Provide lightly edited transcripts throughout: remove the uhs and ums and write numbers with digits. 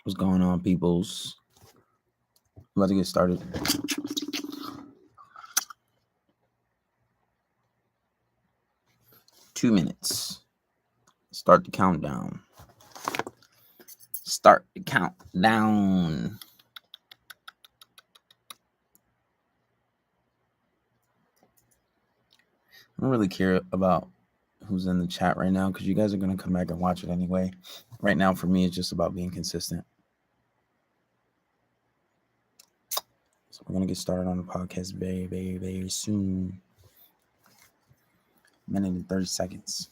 What's going on, peoples? I'm about to get started. Two minutes. Start the countdown. Start the countdown. I don't really care about who's in the chat right now because you guys are going to come back and watch it anyway. Right now, for me, it's just about being consistent. So we're going to get started on the podcast very, very, very soon. A minute and 30 seconds.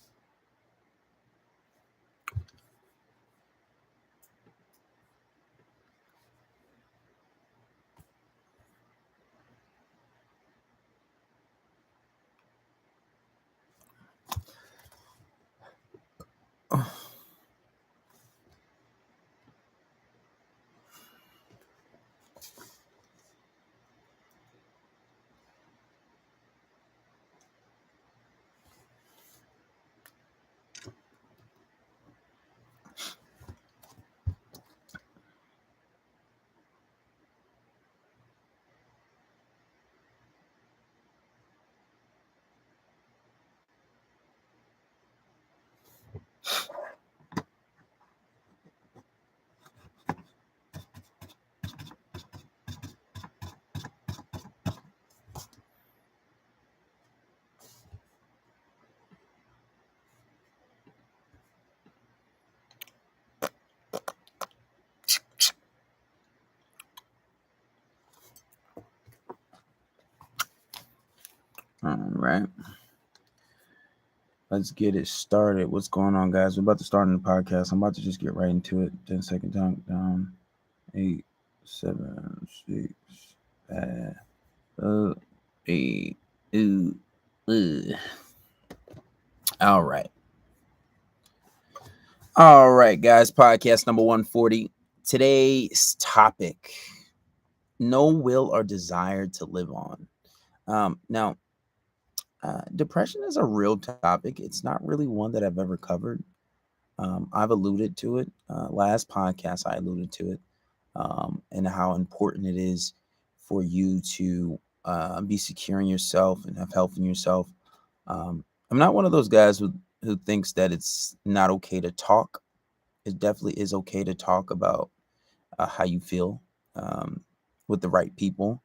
All right. Let's get it started. What's going on, guys? We're about to start on the podcast. I'm about to just get right into it. 10-second countdown. 8, 7, 6, 5, 8, 2, All right. All right, guys. Podcast number 140. Today's topic: no will or desire to live on. Now, depression is a real topic. It's not really one that I've ever covered. I've alluded to it. Last podcast, I alluded to it, and how important it is for you to be secure in yourself and have health in yourself. I'm not one of those guys who thinks that it's not okay to talk. It definitely is okay to talk about how you feel with the right people.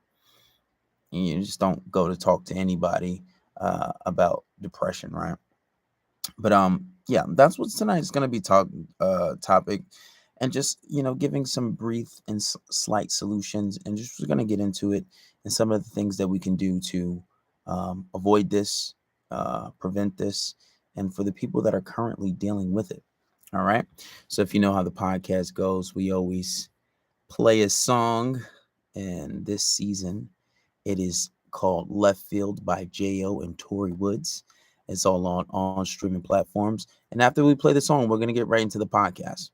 And you just don't go to talk to anybody about depression, right? But yeah, that's what tonight's going to be topic, and just giving some brief and slight solutions, and just going to get into it and some of the things that we can do to avoid this, prevent this, and for the people that are currently dealing with it. All right. So if you know how the podcast goes, we always play a song, and this season it is called Left Field by J.O. and Tory Woods. It's all on streaming platforms. And after we play the song, we're going to get right into the podcast.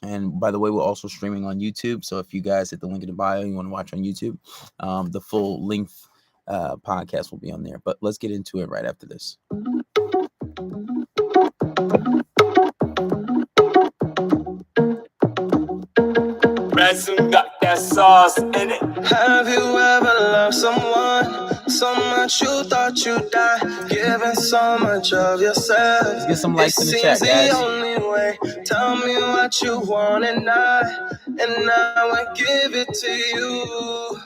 And by the way, we're also streaming on YouTube. So if you guys hit the link in the bio, you want to watch on YouTube, the full length podcast will be on there. But let's get into it right after this. Ransom got that sauce in it. Have you ever loved someone so much you thought you'd die, giving so much of yourself? Let's get some likes in the chat, guys. The only way. Tell me what you want and I will give it to you.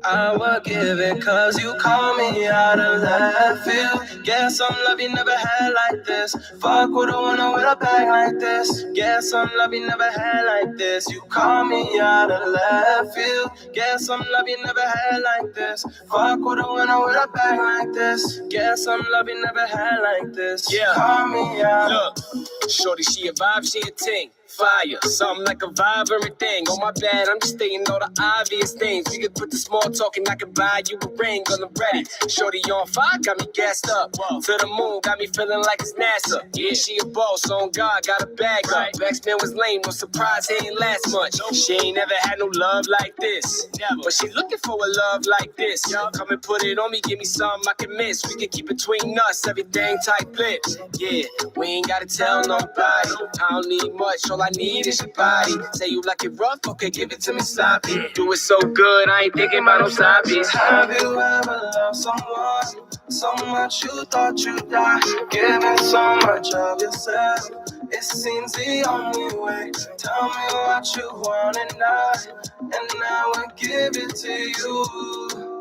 I will give it cause you call me out of left field. Guess some love you never had like this. Fuck with a winner with a bag like this. Guess some love you never had like this. You call me out of left field. Guess some love you never had like this. Fuck with a winner with a bag like this. Guess some love you never had like this. Yeah. Call me out. Look, shorty, she a vibe, she a ting. Fire, something like a vibe, everything. Oh my bad, I'm just stating all the obvious things. We could put the small talk and I could buy you a ring on the ready. Shorty on fire, got me gassed up. To the moon, got me feeling like it's NASA. Yeah, she a boss, on God, got a bag up. X-Men was lame, no surprise, he ain't last much. She ain't never had no love like this. But she looking for a love like this. Come and put it on me, give me something I can miss. We can keep between us, everything tight lips. Yeah, we ain't gotta tell nobody. I don't need much, all I need is your body. Say you like it rough, okay, give it to me sloppy. Do it so good, I ain't thinking about no side piece. Have you ever loved someone so much you thought you'd die? Giving so much of yourself, it seems the only way. Tell me what you want and I will give it to you.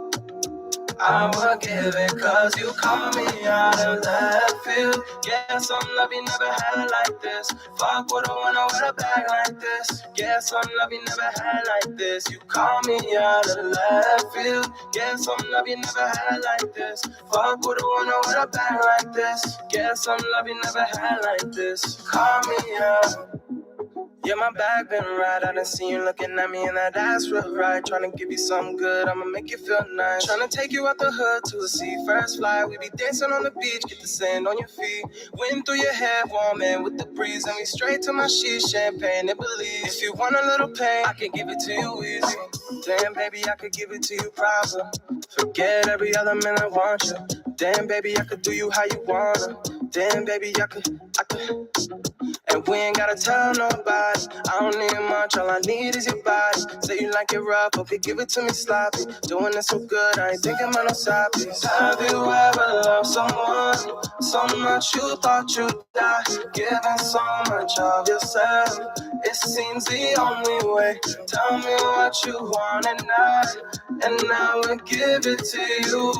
I will give it cause you call me out of left field. Yeah, some love you never had like this. Fuck with a winner with a bag like this. Yeah, some love you never had like this. You call me out of left field. Yeah, some love you never had like this. Fuck with a winner with a bag like this. Yeah, some love you never had like this. Call me out. Yeah, my back been right. I done seen you looking at me and that ass real right. Tryna give you something good, I'ma make you feel nice. Tryna take you out the hood to the sea, first flight. We be dancing on the beach, get the sand on your feet. Wind through your hair, warm in with the breeze. And we straight to my sheets, champagne and Belize. If you want a little pain, I can give it to you easy. Damn, baby, I could give it to you proper. Forget every other man, I want you. Damn, baby, I could do you how you wanna. Damn, baby, I could. And we ain't gotta tell nobody. I don't need much, all I need is your body. Say you like it rough, okay, give it to me sloppy. Doing it so good, I ain't thinking about no side piece. Have you ever loved someone so much you thought you'd die? Giving so much of yourself, it seems the only way. Tell me what you want and I will give it to you.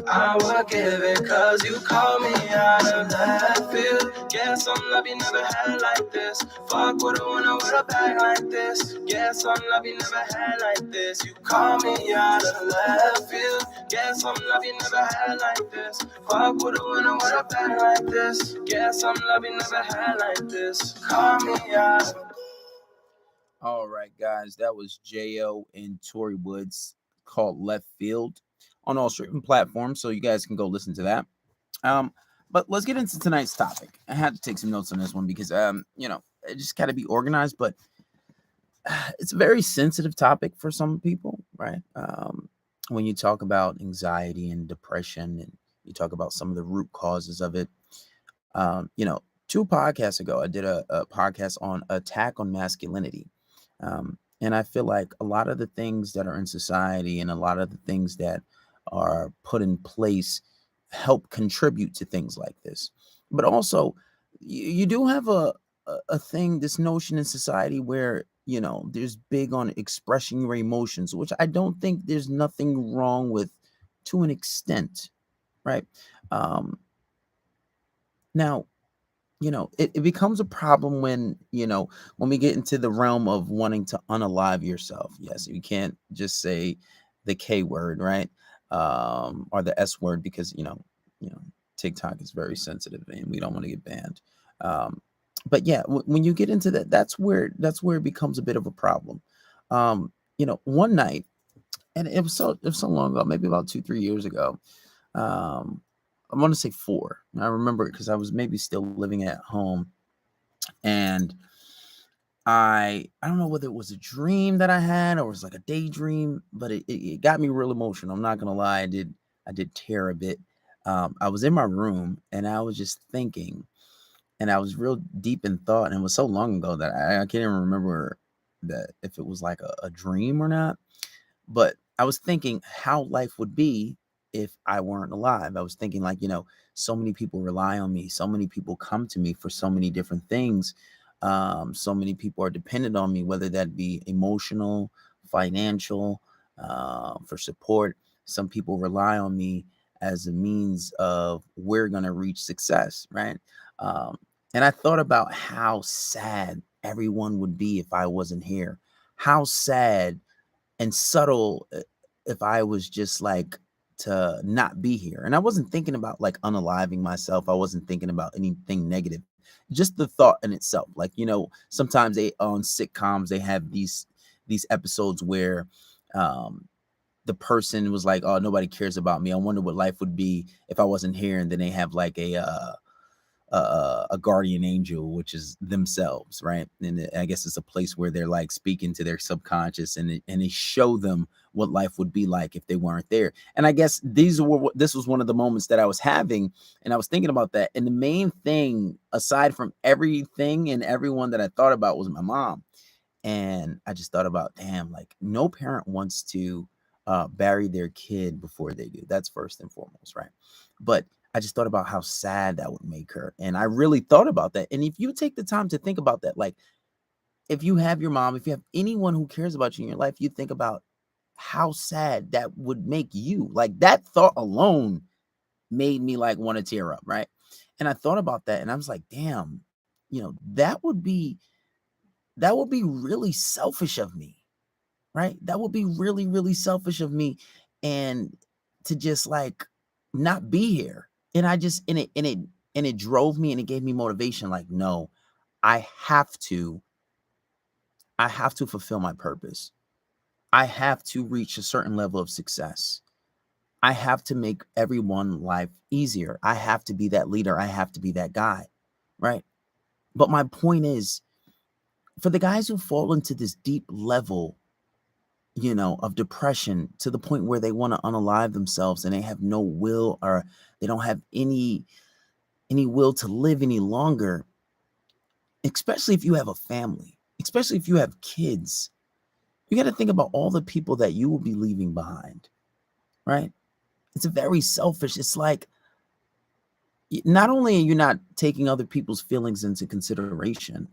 I will give it cause you call me out of left field. Yeah, some love you never had like this. Fuck with a winner with a bag like this. Yeah, some love you never had like this. You call me out of left field. Yeah, some love you never had like this. Fuck with a winner with a bag like this. Yeah, some love you never had like this. Call me out. All right, guys, that was J.O. and Tory Woods, called Left Field, on all streaming platforms, so you guys can go listen to that. But let's get into tonight's topic. I had to take some notes on this one because it just got to be organized, but it's a very sensitive topic for some people, right? When you talk about anxiety and depression, and you talk about some of the root causes of it. 2 podcasts ago, I did a podcast on attack on masculinity. And I feel like a lot of the things that are in society and a lot of the things that are put in place help contribute to things like this. But also, you do have a thing, this notion in society where, there's big on expressing your emotions, which I don't think there's nothing wrong with, to an extent, right? Now, it becomes a problem when we get into the realm of wanting to unalive yourself. Yes, you can't just say the K word, right? Or the S word, because TikTok is very sensitive and we don't want to get banned. But yeah, when you get into that, that's where it becomes a bit of a problem. One night, and it was so long ago, maybe about 2-3 years ago. I want to say 4. I remember it because I was maybe still living at home, and I don't know whether it was a dream that I had or it was like a daydream, but it got me real emotional. I'm not gonna lie, I did tear a bit. I was in my room and I was just thinking, and I was real deep in thought, and it was so long ago that I can't even remember that if it was like a dream or not. But I was thinking how life would be if I weren't alive. I was thinking, like, so many people rely on me. So many people come to me for so many different things. So many people are dependent on me, whether that be emotional, financial, for support. Some people rely on me as a means of we're going to reach success, right? And I thought about how sad everyone would be if I wasn't here. How sad and subtle if I was just like to not be here. And I wasn't thinking about like unaliving myself. I wasn't thinking about anything negative. just the thought in itself. Like, sometimes they on sitcoms they have these episodes where the person was like, oh, nobody cares about me. I wonder what life would be if I wasn't here. And then they have like a guardian angel, which is themselves, right? And I guess it's a place where they're like speaking to their subconscious, and they show them what life would be like if they weren't there. And I guess this was one of the moments that I was having, and I was thinking about that. And the main thing, aside from everything and everyone that I thought about, was my mom. And I just thought about, damn, like no parent wants to bury their kid before they do. That's first and foremost, right? But I just thought about how sad that would make her. And I really thought about that. And if you take the time to think about that, like if you have your mom, if you have anyone who cares about you in your life, you think about how sad that would make you. Like that thought alone made me like want to tear up, right? And I thought about that and I was like, damn, that would be really selfish of me, right? That would be really, really selfish of me, and to just like not be here. And I just and it drove me, and it gave me motivation. Like, no, I have to fulfill my purpose. I have to reach a certain level of success. I have to make everyone's life easier. I have to be that leader. I have to be that guy, right? But my point is, for the guys who fall into this deep level, of depression to the point where they want to unalive themselves, and they have no will, or they don't have any will to live any longer, especially if you have a family, especially if you have kids, you got to think about all the people that you will be leaving behind, right? It's very selfish. It's like, not only are you not taking other people's feelings into consideration,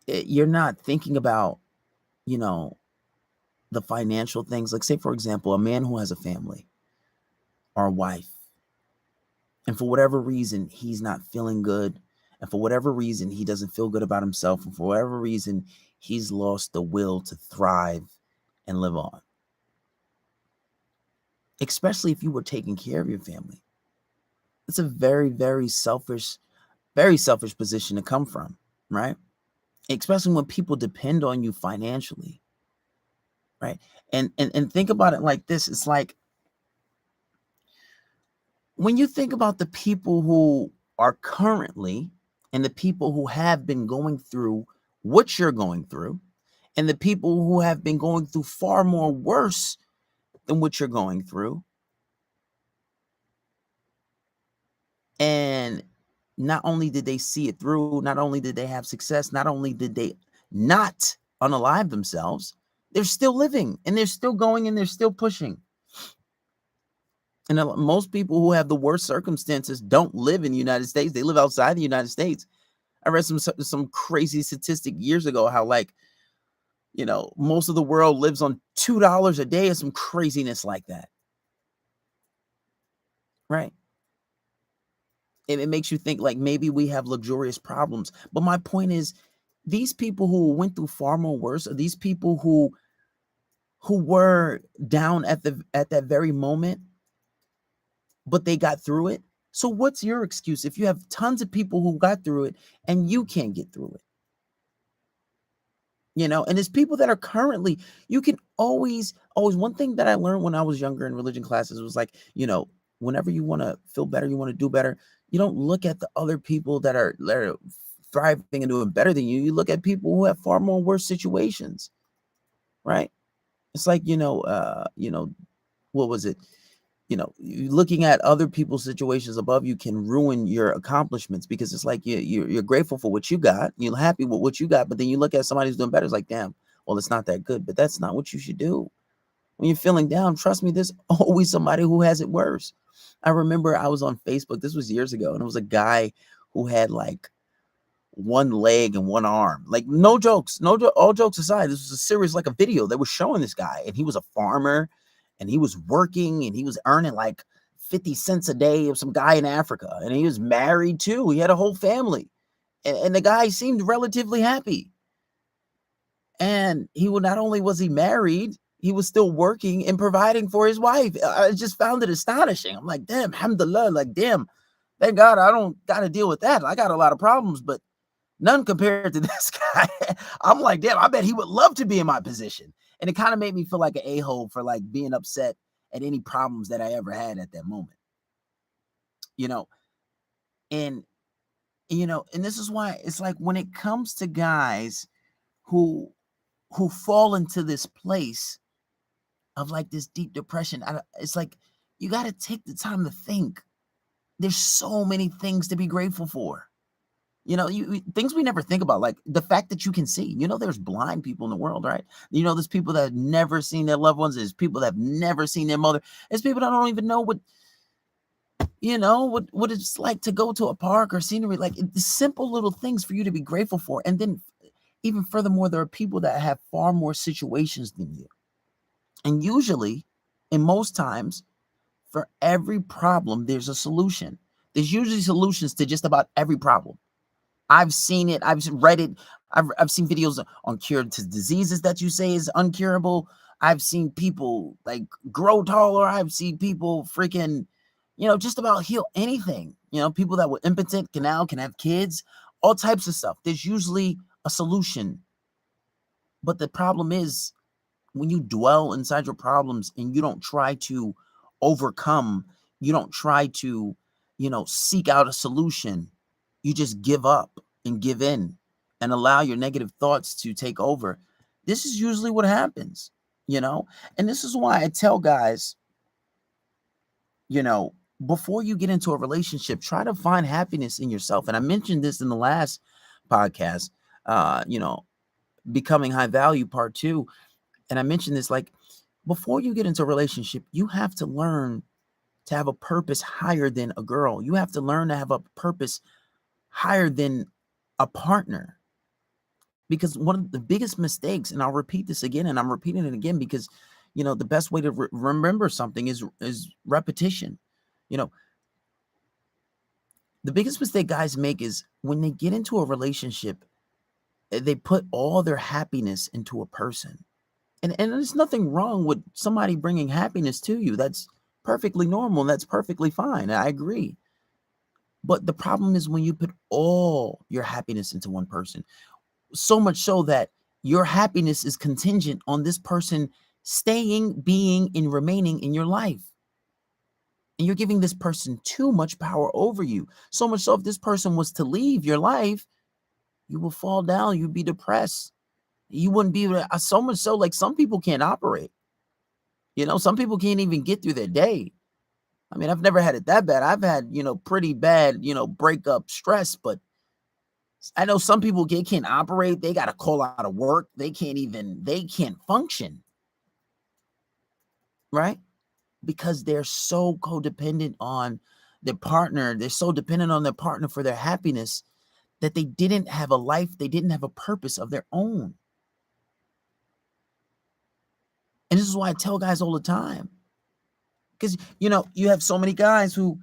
you're not thinking about, the financial things. Like, say, for example, a man who has a family or a wife, and for whatever reason, he's not feeling good. And for whatever reason, he doesn't feel good about himself. And for whatever reason, he's lost the will to thrive and live on. Especially if you were taking care of your family. It's a very, very selfish position to come from, right? Especially when people depend on you financially, right? And think about it like this. It's like, when you think about the people who are currently, and the people who have been going through what you're going through, and the people who have been going through far more worse than what you're going through, and not only did they see it through, not only did they have success, not only did they not unalive themselves, they're still living, and they're still going, and they're still pushing. And most people who have the worst circumstances don't live in the United States. They live outside the United States. I read some crazy statistic years ago how, like, most of the world lives on $2 a day, or some craziness like that. Right? It makes you think like maybe we have luxurious problems. But my point is, these people who went through far more worse, are these people who were down at that very moment, but they got through it. So what's your excuse if you have tons of people who got through it and you can't get through it? And it's people that are currently, you can always, one thing that I learned when I was younger in religion classes was like, whenever you want to feel better, you want to do better, you don't look at the other people that are thriving and doing better than you. You look at people who have far more worse situations, right? It's like, what was it? Looking at other people's situations above you can ruin your accomplishments, because it's like you're grateful for what you got, you're happy with what you got, but then you look at somebody who's doing better, it's like, damn, well, it's not that good. But that's not what you should do. When you're feeling down, trust me, there's always somebody who has it worse. I remember I was on Facebook, this was years ago, and it was a guy who had like one leg and one arm. Like, no jokes, all jokes aside, this was a series, like a video that was showing this guy, and he was a farmer, and he was working, and he was earning like 50 cents a day of some guy in Africa. And he was married too. He had a whole family. And the guy seemed relatively happy. And not only was he married, he was still working and providing for his wife. I just found it astonishing. I'm like, damn, alhamdulillah, like, damn, Thank God I don't got to deal with that. I got a lot of problems, but none compared to this guy. I'm like, damn, I bet he would love to be in my position. And it kind of made me feel like an a-hole for like being upset at any problems that I ever had at that moment. You know, and and this is why it's like when it comes to guys who fall into this place of like this deep depression, it's like you got to take the time to think. There's so many things to be grateful for. Things we never think about, like the fact that you can see. There's blind people in the world, right? There's people that have never seen their loved ones. There's people that have never seen their mother. There's people that don't even know what it's like to go to a park or scenery. Like the simple little things for you to be grateful for. And then even furthermore, there are people that have far more situations than you. And usually, and most times, for every problem, there's a solution. There's usually solutions to just about every problem. I've seen it. I've read it. I've seen videos on cured to diseases that you say is uncurable. I've seen people like grow taller. I've seen people freaking, just about heal anything. People that were impotent can have kids, all types of stuff. There's usually a solution. But the problem is when you dwell inside your problems and you don't try to overcome, you don't try to, seek out a solution. You just give up and give in and allow your negative thoughts to take over. This is usually what happens, and this is why I tell guys, before you get into a relationship, try to find happiness in yourself. And I mentioned this in the last podcast, becoming high value part 2. And I mentioned this, like, before you get into a relationship, you have to learn to have a purpose higher than a girl. You have to learn to have a purpose higher than a partner. Because one of the biggest mistakes, and I'll repeat this again, and I'm repeating it again because, the best way to remember something is repetition. The biggest mistake guys make is when they get into a relationship, they put all their happiness into a person. And there's nothing wrong with somebody bringing happiness to you. That's perfectly normal. That's perfectly fine. I agree. But the problem is when you put all your happiness into one person, so much so that your happiness is contingent on this person staying, being, and remaining in your life. And you're giving this person too much power over you. So much so if this person was to leave your life, you will fall down. You'd be depressed. You wouldn't be able to, so much so, like some people can't operate. Some people can't even get through their day. I mean, I've never had it that bad. I've had, pretty bad, breakup stress, but I know some people can't operate. They got to call out of work. They can't function. Right? Because they're so codependent on their partner. They're so dependent on their partner for their happiness that they didn't have a life. They didn't have a purpose of their own. And this is why I tell guys all the time. Because, you have so many guys who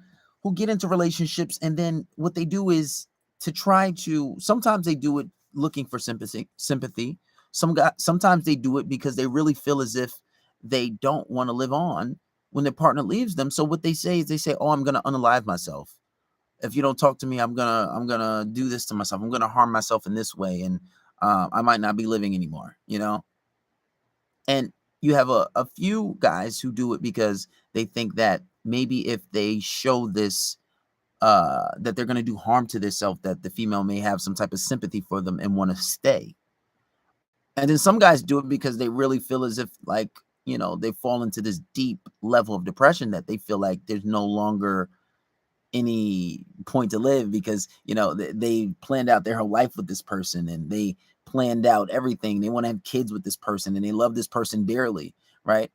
get into relationships, and then what they do is to try to, sometimes they do it looking for sympathy. Sometimes they do it because they really feel as if they don't want to live on when their partner leaves them. So what they say is, oh, I'm going to unalive myself. If you don't talk to me, I'm going to do this to myself. I'm going to harm myself in this way. And I might not be living anymore, And you have a few guys who do it because they think that maybe if they show this, that they're going to do harm to themselves, that the female may have some type of sympathy for them and want to stay. And then some guys do it because they really feel as if, like, they fall into this deep level of depression that they feel like there's no longer any point to live because, they planned out their whole life with this person and they planned out everything. They want to have kids with this person and they love this person dearly, right?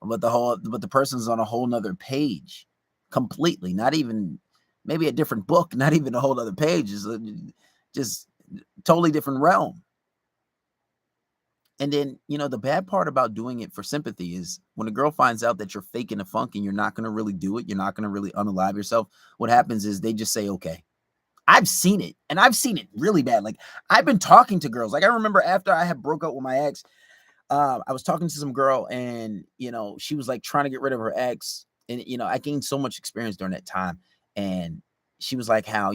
But the person's on a whole nother page completely, not even maybe a different book, not even a whole nother page, is just totally different realm. And then, the bad part about doing it for sympathy is when a girl finds out that you're faking the funk and you're not going to really do it, you're not going to really unalive yourself, what happens is they just say, okay. I've seen it, and I've seen it really bad. Like, I've been talking to girls. Like, I remember after I had broke up with my ex, I was talking to some girl, and, she was, like, trying to get rid of her ex. And, I gained so much experience during that time. And she was like, how,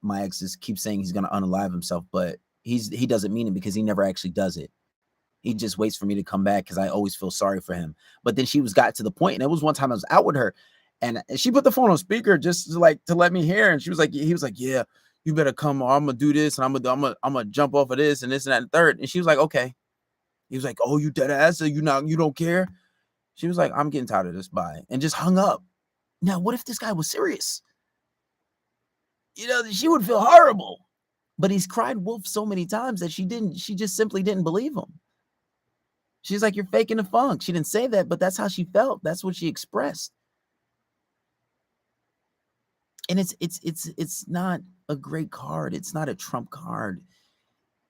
my ex just keeps saying he's gonna unalive himself, but he doesn't mean it because he never actually does it. He just waits for me to come back because I always feel sorry for him. But then she got to the point, and it was one time I was out with her, and she put the phone on speaker just to let me hear, and he was like, yeah, you better come, or I'm gonna do this, and I'm gonna jump off of this and this and that and third. And she was like, okay. He was like, oh, you dead ass, so you don't care. She was like, I'm getting tired of this, bye, and just hung up. Now, what if this guy was serious? She would feel horrible. But he's cried wolf so many times that she just simply didn't believe him. She's like, you're faking the funk. She didn't say that, but that's how she felt. That's what she expressed. And it's not a great card. It's not a trump card.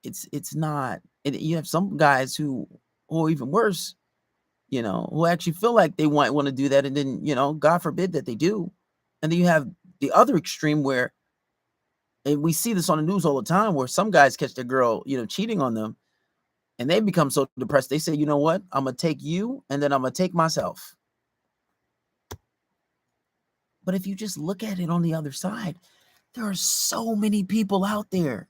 It's not. And you have some guys who are even worse, who actually feel like they want to do that, and then, God forbid that they do. And then you have the other extreme where, and we see this on the news all the time, where some guys catch their girl, cheating on them, and they become so depressed, they say, you know what? I'm going to take you, and then I'm going to take myself. But if you just look at it on the other side, there are so many people out there.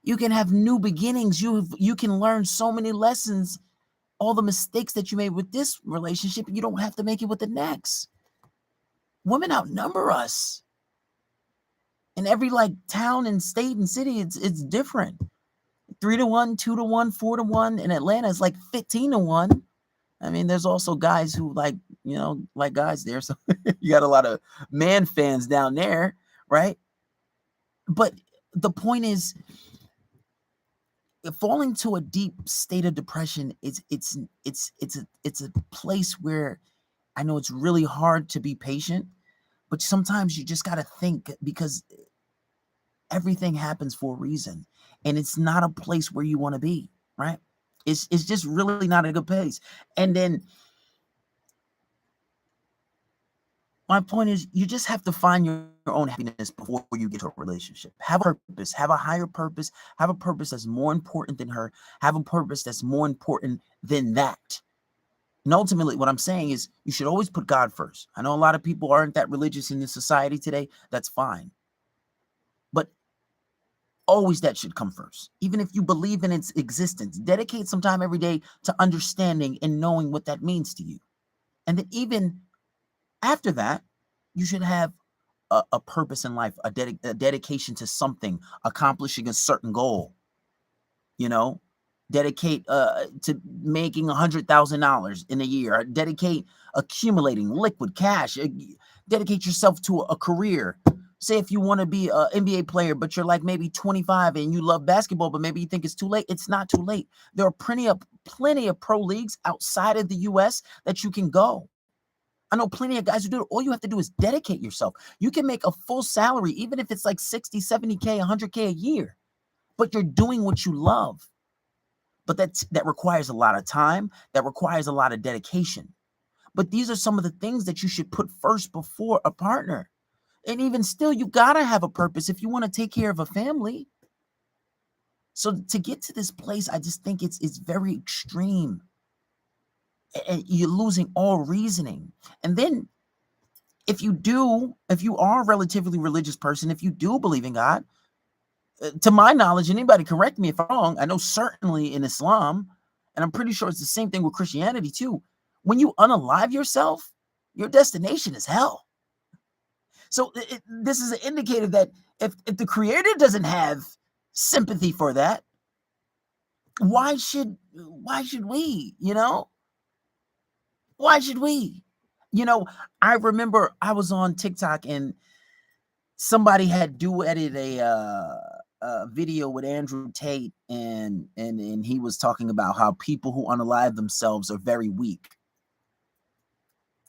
You can have new beginnings. You can learn so many lessons. All the mistakes that you made with this relationship, you don't have to make it with the next. Women outnumber us. In every town and state and city, it's different. 3-1, 2-1, 4-1. In Atlanta, it's 15-1. I mean, there's also guys who like guys there. So you got a lot of man fans down there, right? But the point is, falling to a deep state of depression, it's a place where I know it's really hard to be patient, but sometimes you just got to think, because everything happens for a reason, and it's not a place where you want to be, right? It's just really not a good place. And then my point is, you just have to find your own happiness before you get to a relationship. Have a purpose, have a higher purpose, have a purpose that's more important than her, have a purpose that's more important than that. And ultimately, what I'm saying is, you should always put God first. I know a lot of people aren't that religious in this society today. That's fine. But always that should come first. Even if you believe in its existence, dedicate some time every day to understanding and knowing what that means to you. And then even after that, you should have a purpose in life, a dedication to something, accomplishing a certain goal. Dedicate to making $100,000 in a year. Dedicate accumulating liquid cash. Dedicate yourself to a career. Say if you want to be an NBA player, but you're maybe 25 and you love basketball, but maybe you think it's too late. It's not too late. There are plenty of pro leagues outside of the U.S. that you can go. I know plenty of guys who do it. All you have to do is dedicate yourself. You can make a full salary, even if it's 60, 70K, 100K a year, but you're doing what you love. But that requires a lot of time. That requires a lot of dedication. But these are some of the things that you should put first before a partner. And even still, you got to have a purpose if you want to take care of a family. So to get to this place, I just think it's very extreme. And you're losing all reasoning. And then if you are a relatively religious person, if you do believe in God, to my knowledge, anybody correct me if I'm wrong, I know certainly in Islam, and I'm pretty sure it's the same thing with Christianity too, when you unalive yourself, your destination is hell. So this is an indicator that if the Creator doesn't have sympathy for that, why should we, Why should we? I remember I was on TikTok and somebody had duetted a video with Andrew Tate, and he was talking about how people who unalive themselves are very weak.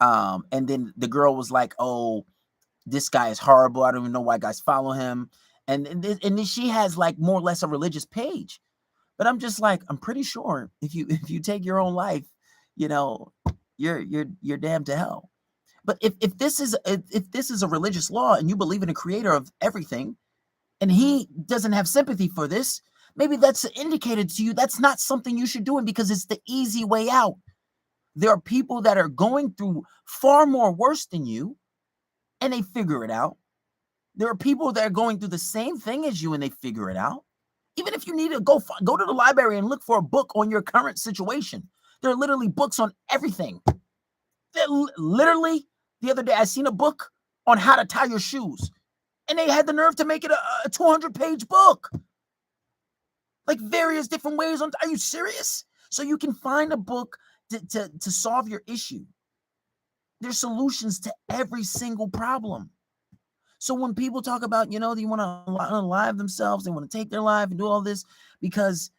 And then the girl was like, "Oh, this guy is horrible. I don't even know why guys follow him." And then she has more or less a religious page. But I'm just I'm pretty sure if you take your own life, you're damned to hell. But if this is a religious law and you believe in a creator of everything, and he doesn't have sympathy for this, maybe that's indicated to you that's not something you should do, and because it's the easy way out. There are people that are going through far more worse than you, and they figure it out. There are people that are going through the same thing as you and they figure it out. Even if you need to go to the library and look for a book on your current situation. There are literally books on everything. Literally, the other day, I seen a book on how to tie your shoes. And they had the nerve to make it a 200-page book. Like various different ways. Are you serious? So you can find a book to solve your issue. There's solutions to every single problem. So when people talk about, they want to unalive themselves, they want to take their life and do all this because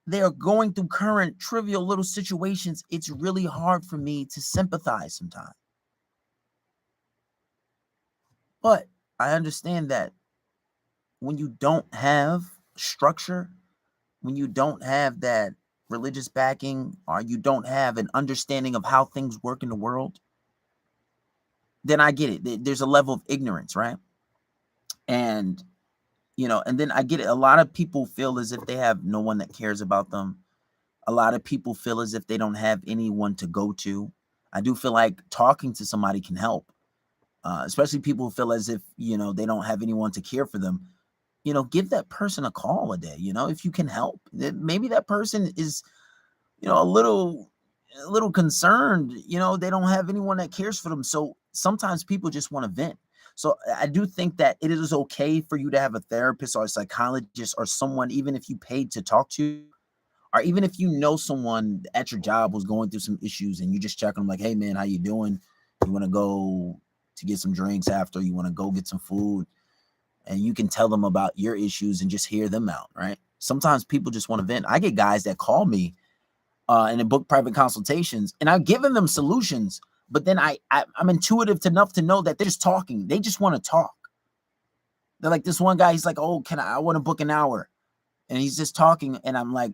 they are going through current trivial little situations, it's really hard for me to sympathize sometimes. But I understand that when you don't have structure, when you don't have that religious backing, or you don't have an understanding of how things work in the world, then I get it. There's a level of ignorance, right? And, and then I get it. A lot of people feel as if they have no one that cares about them. A lot of people feel as if they don't have anyone to go to. I do feel like talking to somebody can help, especially people who feel as if, they don't have anyone to care for them. Give that person a call a day, if you can help. Maybe that person is, a little concerned, they don't have anyone that cares for them. So sometimes people just want to vent. So I do think that it is okay for you to have a therapist or a psychologist or someone, even if you paid to talk to, or even if someone at your job was going through some issues and you just check them like, hey man, how you doing? You want to go to get some drinks after, you want to go get some food, and you can tell them about your issues and just hear them out, right? Sometimes people just want to vent. I get guys that call me and they book private consultations, and I've given them solutions, but then I'm intuitive enough to know that they're just talking. They just want to talk. They're like, this one guy, he's like, oh, I want to book an hour. And he's just talking, and I'm like,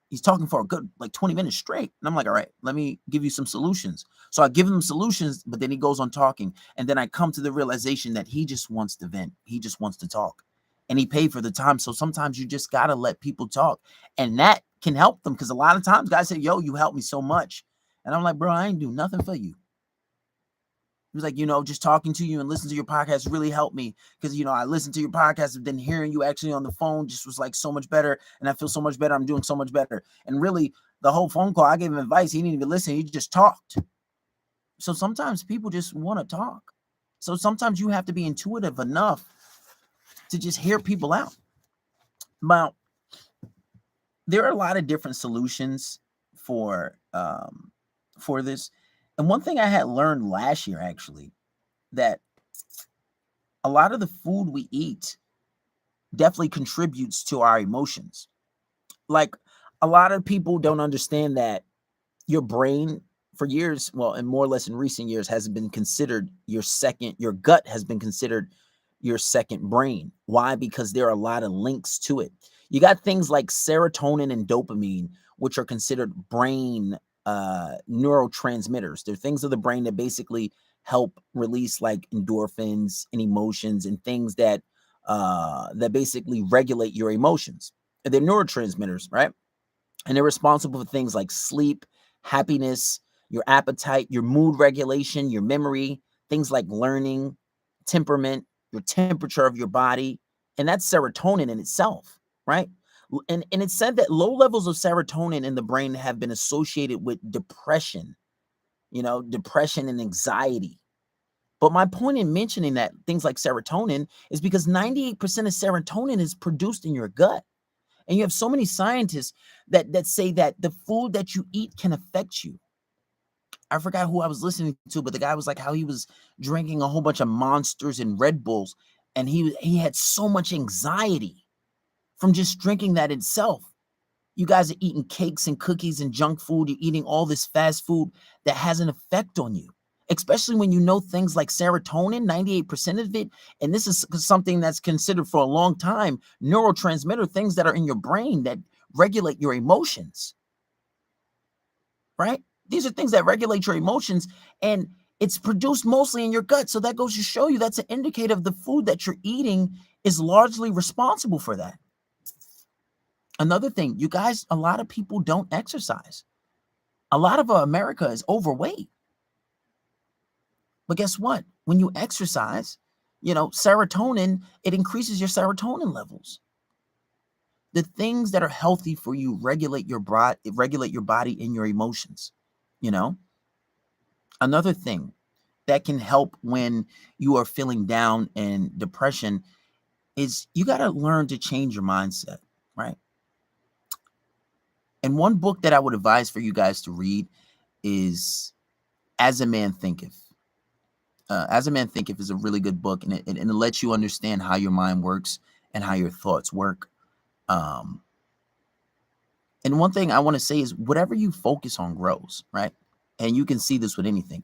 he's talking for a good 20 minutes straight. And I'm like, all right, let me give you some solutions. So I give him solutions, but then he goes on talking. And then I come to the realization that he just wants to vent. He just wants to talk. And he paid for the time. So sometimes you just got to let people talk. And that can help them, because a lot of times guys say, yo, you helped me so much. And I'm like, bro, I ain't do nothing for you. He was like, just talking to you and listening to your podcast really helped me, because, I listened to your podcast and then hearing you actually on the phone just was like so much better. And I feel so much better. I'm doing so much better. And really the whole phone call, I gave him advice. He didn't even listen. He just talked. So sometimes people just want to talk. So sometimes you have to be intuitive enough to just hear people out. Now, there are a lot of different solutions for this. And one thing I had learned last year, actually, that a lot of the food we eat definitely contributes to our emotions. Like, a lot of people don't understand that your brain for years, well, and more or less in recent years, has been considered your gut has been considered your second brain. Why? Because there are a lot of links to it. You got things like serotonin and dopamine, which are considered brain neurotransmitters. They're things of the brain that basically help release like endorphins and emotions and things that basically regulate your emotions. And they're neurotransmitters, right? And they're responsible for things like sleep, happiness, your appetite, your mood regulation, your memory, things like learning, temperament, your temperature of your body. And that's serotonin in itself, right? And it's said that low levels of serotonin in the brain have been associated with depression, depression and anxiety. But my point in mentioning that things like serotonin is because 98% of serotonin is produced in your gut. And you have so many scientists that say that the food that you eat can affect you. I forgot who I was listening to, but the guy was like how he was drinking a whole bunch of Monsters and Red Bulls, and he had so much anxiety from just drinking that itself. You guys are eating cakes and cookies and junk food. You're eating all this fast food that has an effect on you, especially when you know things like serotonin, 98% of it. And this is something that's considered for a long time, neurotransmitter, things that are in your brain that regulate your emotions, right? These are things that regulate your emotions, and it's produced mostly in your gut. So that goes to show you that's an indicator of the food that you're eating is largely responsible for that. Another thing, you guys, a lot of people don't exercise. A lot of America is overweight. But guess what? When you exercise, Serotonin, it increases your serotonin levels. The things that are healthy for you regulate your body and your emotions. Another thing that can help when you are feeling down and depression is you got to learn to change your mindset, right? And one book that I would advise for you guys to read is As a Man Thinketh. As a Man Thinketh is a really good book, and it lets you understand how your mind works and how your thoughts work. And one thing I want to say is whatever you focus on grows, right? And you can see this with anything.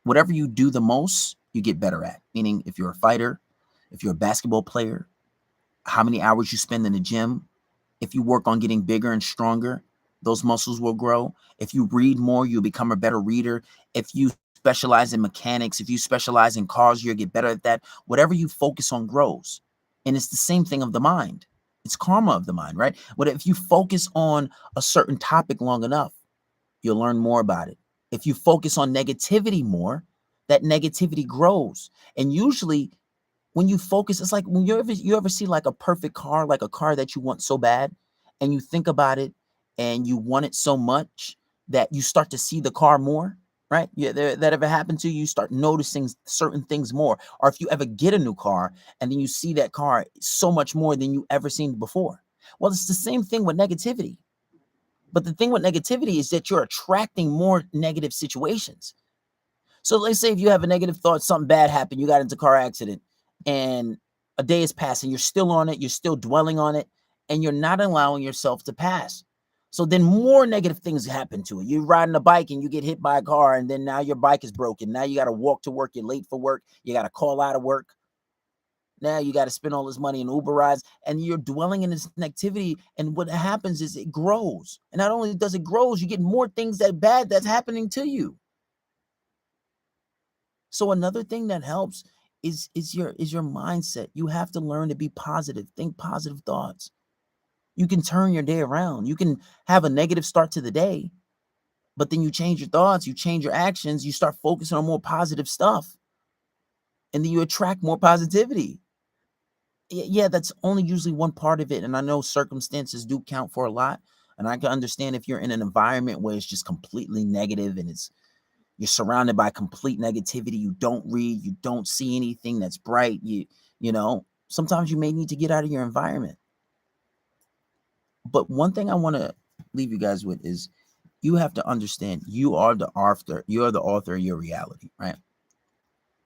Whatever you do the most, you get better at. Meaning, if you're a fighter, if you're a basketball player, how many hours you spend in the gym, if you work on getting bigger and stronger, those muscles will grow. If you read more, you'll become a better reader. If you specialize in mechanics, if you specialize in cars, you'll get better at that. Whatever you focus on grows. And it's the same thing of the mind. It's karma of the mind, right? But if you focus on a certain topic long enough, you'll learn more about it. If you focus on negativity more, that negativity grows. And usually when you focus, it's like when you ever see like a perfect car, like a car that you want so bad, and you think about it and you want it so much that you start to see the car more, right? Yeah, that ever happened to you? You start noticing certain things more. Or if you ever get a new car and then you see that car so much more than you ever seen before. Well, it's the same thing with negativity. But the thing with negativity is that you're attracting more negative situations. So let's say if you have a negative thought, something bad happened, you got into a car accident, and a day is passing, you're still on it, you're still dwelling on it, and you're not allowing yourself to pass. So then more negative things happen to it. You're riding a bike and you get hit by a car, and then now your bike is broken. Now you got to walk to work, you're late for work, you got to call out of work. Now you got to spend all this money in Uber rides, and you're dwelling in this negativity. And what happens is it grows. And not only does it grow, you get more things that's happening to you. So another thing that helps is your mindset. You have to learn to be positive, think positive thoughts. You can turn your day around. You can have a negative start to the day, but then you change your thoughts, you change your actions, you start focusing on more positive stuff, and then you attract more positivity. Yeah, that's only usually one part of it, and I know circumstances do count for a lot, and I can understand if you're in an environment where it's just completely negative and you're surrounded by complete negativity. You don't read, you don't see anything that's bright. Sometimes you may need to get out of your environment. But one thing I want to leave you guys with is you have to understand you are the author of your reality, right?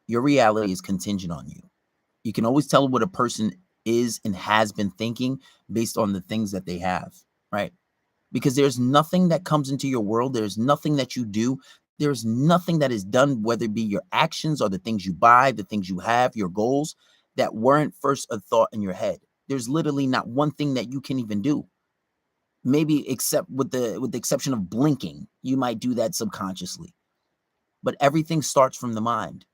Your reality is contingent on you. You can always tell what a person is and has been thinking based on the things that they have, right? Because there's nothing that comes into your world. There's nothing that you do. There's nothing that is done, whether it be your actions or the things you buy, the things you have, your goals, that weren't first a thought in your head. There's literally not one thing that you can even do. Maybe except with the exception of blinking, you might do that subconsciously. But everything starts from the mind,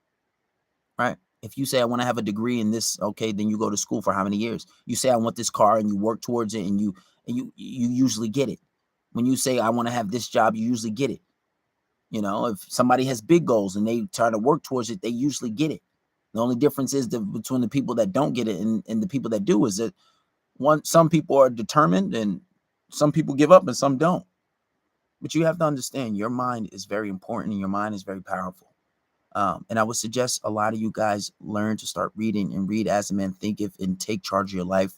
right? If you say I want to have a degree in this, okay, then you go to school for how many years? You say I want this car and you work towards it, and you usually get it. When you say I want to have this job, you usually get it. If somebody has big goals and they try to work towards it, they usually get it. The only difference is between the people that don't get it and the people that do is that some people are determined and some people give up and some don't. But you have to understand your mind is very important and your mind is very powerful. And I would suggest a lot of you guys learn to start reading and read As a Man Thinketh and take charge of your life.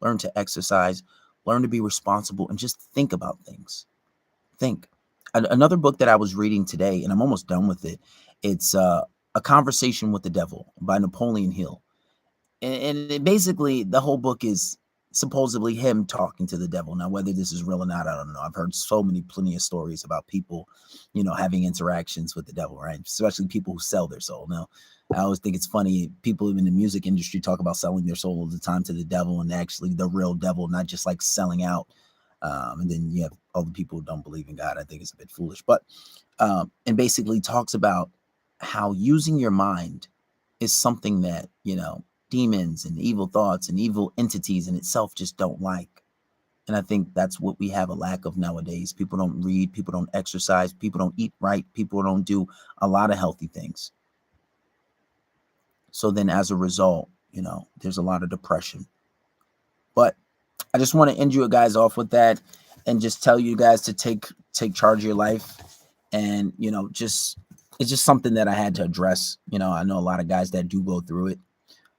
Learn to exercise, learn to be responsible, and just think about things. Think. Another book that I was reading today, and I'm almost done with it, it's A Conversation with the Devil by Napoleon Hill. And basically, the whole book is supposedly him talking to the devil. Now, whether this is real or not, I don't know. I've heard plenty of stories about people, having interactions with the devil, right? Especially people who sell their soul. Now, I always think it's funny. People in the music industry talk about selling their soul all the time to the devil, and actually the real devil, not just like selling out. And then you have all the people who don't believe in God. I think it's a bit foolish, but and basically talks about how using your mind is something that, demons and evil thoughts and evil entities in itself just don't like. And I think that's what we have a lack of nowadays. People don't read, people don't exercise, people don't eat right, people don't do a lot of healthy things. So then as a result, there's a lot of depression. But I just want to end you guys off with that and just tell you guys to take charge of your life. And, it's just something that I had to address. I know a lot of guys that do go through it.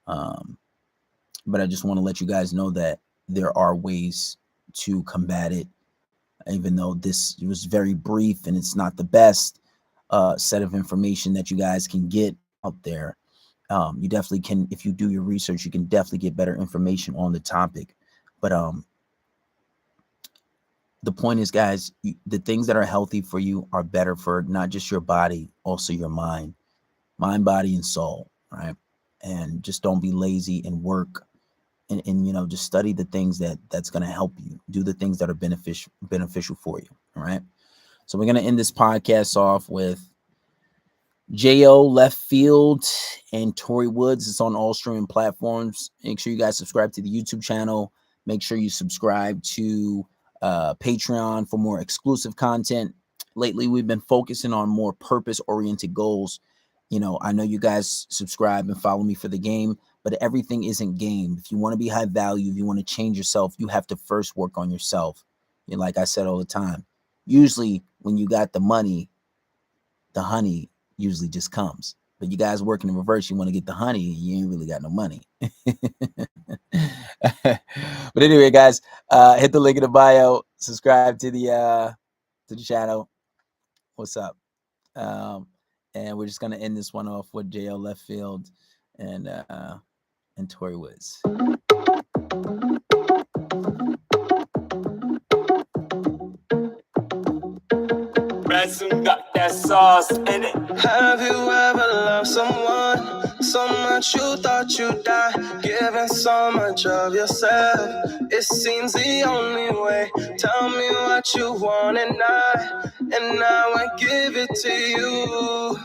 But I just want to let you guys know that there are ways to combat it, even though this was very brief and it's not the best set of information that you guys can get out there. You definitely can, if you do your research, you can definitely get better information on the topic. But the point is, guys, the things that are healthy for you are better for not just your body, also your mind, body, and soul, right? And just don't be lazy and work and just study the things that's going to help you. Do the things that are beneficial for you, all right? So we're going to end this podcast off with J.O. Left Field and Tory Woods. It's on all streaming platforms. Make sure you guys subscribe to the YouTube channel. Make sure you subscribe to Patreon for more exclusive content. Lately, we've been focusing on more purpose-oriented goals. I know you guys subscribe and follow me for the game, but everything isn't game. If you want to be high value, if you want to change yourself, you have to first work on yourself. Like I said all the time, usually when you got the money, the honey usually just comes. But you guys working in reverse, you want to get the honey, you ain't really got no money. But anyway, guys, hit the link in the bio, subscribe to the channel. What's up? And we're just gonna end this one off with J.O. Left Field and Tory Woods. Got that sauce in it. Have you ever loved someone so much you thought you'd die, giving so much of yourself? It seems the only way. Tell me what you want and I give it to you.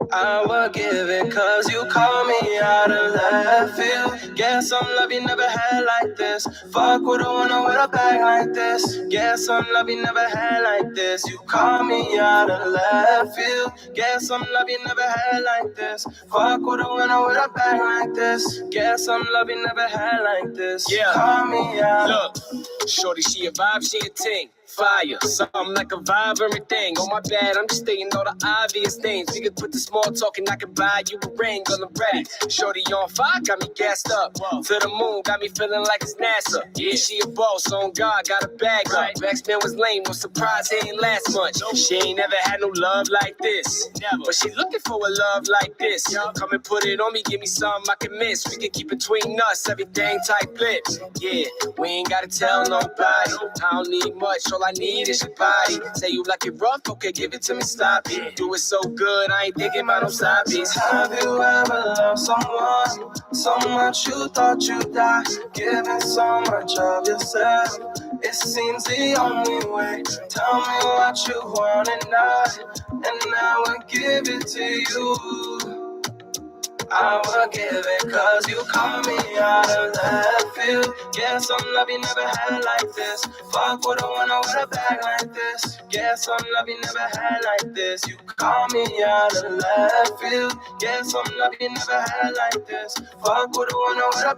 I will give it 'cause you call me out of left field. Guess some love you never had like this. Fuck with a winner with a bag like this. Guess some love you never had like this. You call me out of left field. Guess some love you never had like this. Fuck with a winner with a bag like this. Guess some love you never had like this. Yeah, call me out. Look, shorty, she a vibe, she a ting. Fire, something like a vibe, everything. Oh my bad, I'm just stating all the obvious things. We could put the small talk and I could buy you a ring on the rack. Shorty on fire, got me gassed up. Whoa. To the moon, got me feeling like it's NASA. Yeah, she a boss, on God, got a bag up. X-Men was lame, no surprise, he ain't last much. She ain't never had no love like this. Never. But she looking for a love like this. Come and put it on me, give me something I can miss. We can keep between us, everything tight lips. Yeah, we ain't gotta tell nobody. I don't need much, all I need is your body. Say you like it rough, okay, give it to me, stop it. Do it so good, I ain't thinking about no side beats. Have you ever loved someone so much you thought you'd die, giving so much of yourself? It seems the only way. Tell me what you want and I will give it to you. I will give it 'cause you call me out of left field. Yeah, some love you never had like this. Fuck with a winner with a bag like this. Yeah, some love you never had like this. You call me out of left field. Yeah, some love you never had like this. Fuck with a winner with a